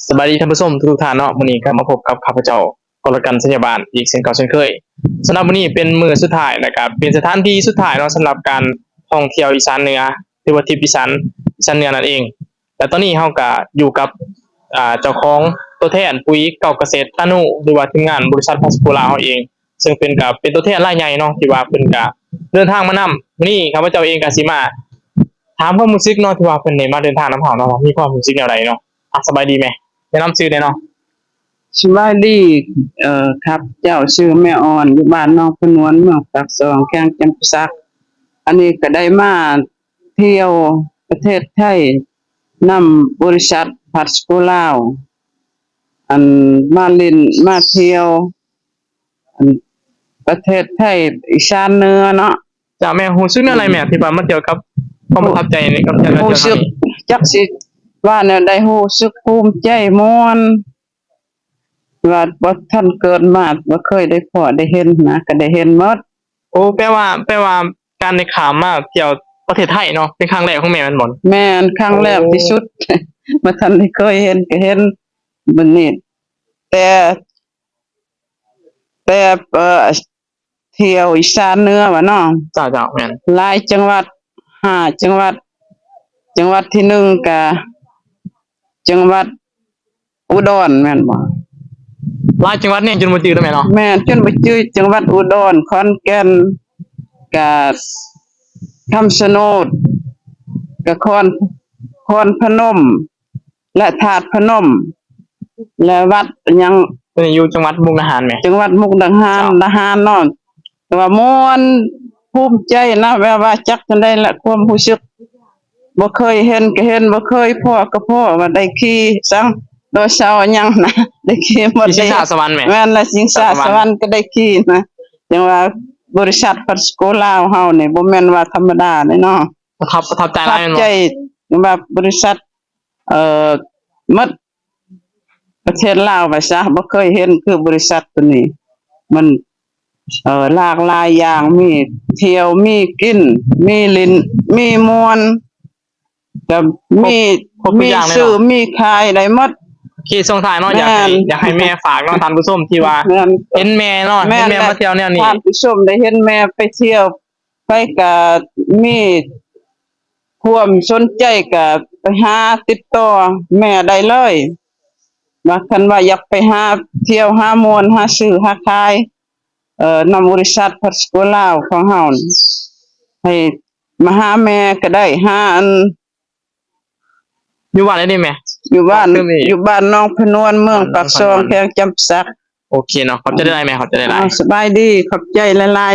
สบายดีท่านผู้ชมทุกท่านเนาะมื้อนี้ก็มาพบกับข้าพเจ้ากรกันสัญญาบาลอีกเช่นเก่าเช่นเคยสำหรับมื้อนี้เป็นมื้อสุดท้ายนะครับเป็นสถานที่สุดท้ายเนาะสำหรับการท่องเที่ยวอีสานเหนือหรือว่าทริปอีสานเหนือนั่นเองและตอนนี้เฮาก็อยู่กับเจ้าของตัวแทนปุ๋ยเก่าเกษตรตานุหรือว่าทีมงานบริษัทพัสโกลาเฮาเองซึ่งเป็นตัวแทนรายใหญ่เนาะที่ว่าเพิ่นก็เดินทางมานำมื้อนี้ข้าพเจ้าเองก็สิมาถามความรู้สึกเนาะที่ว่าเพิ่นได้มาเดินทางนำเฮาเนาะมีความรู้สึกแนวใดเนาะสบายดีไหมแนะนำชื่อได้เนาะ สบายดีครับเจ้าชื่อแม่อ่อนอยู่บ้านน้องพนวนเมืองปากซองแข้งจำปาสักอันนี้ก็ได้มาเที่ยวประเทศไทยนำบริษัทพัสโกลาวอันมาเล่นมาเที่ยวอันประเทศไทยอีสานเหนือเนาะจ้าแม่รู้สึกอะไรแม่ที่ว่ามาเกี่ยวกับความประทับใจในกับการเที่ยว รู้สึกจักสิว่าแนวใดรู้สึกภูมิใจม่วนว่าบ่ทันเกิดมาบ่เคยได้พ้อได้เห็นนะก็ได้เห็นหมด โอ้แปลว่าการได้ข้ามมาเที่ยวประเทศไทยเนาะเป็นครั้งแรกของแม่แม่นบ่ แม่นครั้งแรกที่สุด บ่ทันได้เคยเห็นก็เห็นบัดนี้แต่แต่เที่ยวอีสานเหนือว่าเนาะ จ้าแม่นหลายจังหวัด5จังหวัดจังหวัดที่1ก็จังหวัดอุดรแม่นบ่ หลายจังหวัดเนี่ยจนบ่จื้อแล้วแม่เนาะแม่นจนบ่จื้อจังหวัดอุดรขอนแก่นก็คำชะโนดก็คอนพนมและธาตุพนมและวัดหยัง เพิ่นอยู่จังหวัดมุกดาหารแม่จังหวัดมุกดาหารทหารเนาะแต่ว่าม่วนภูมิใจนะแบบว่าจักจังได๋ละความรู้สึกบ่เคยเห็นก็เห็นบ่เคยพ้อก็พ้อว่าได้ขี่สังโดยเสาร์หยังนะได้ขี่หมด ที่ชิงช้าสวรรค์แม่ แม่นละสิงสาสวรรค์ก็ได้ขี่นะจังว่าบริษัทพัสโกลาวเฮานี่บ่แม่นว่าธรรมดาเด้เนาะประทับใจหลายแม่นบ่ใจว่าบริษัทหมดประเทศลาวว่าซะบ่เคยเห็นคือบริษัทตัวนี้มันหลากหลายอย่างมีเที่ยวมีกินมีเล่นมีม่วนก็มีซื้อมีขายได้หมดที่ส่งท้ายเนาะอยากให้แม่ฝากเนาะท่านผู้ชมที่ว่าเห็นแม่เนาะเห็นแม่มาเที่ยวแนวนี้ท่านผู้ชมได้เห็นแม่ไปเที่ยวไปก็มีความสนใจก็ไปหาติดต่อแม่ได้เลยว่าคันว่าอยากไปหาเที่ยวหาม่วนหาซื้อหาขายนำบริษัทพัสโกลาวของเฮาให้มาหาแม่ก็ได้หาอันอยู่บ้านได้ดิแม่อยู่บ้านน้องพนวนเมืองปากซองแขวงจำปาสักโอเคเนาะขอบใจได้แม่ขอบใจได้สบายดีขอบใจหลายๆ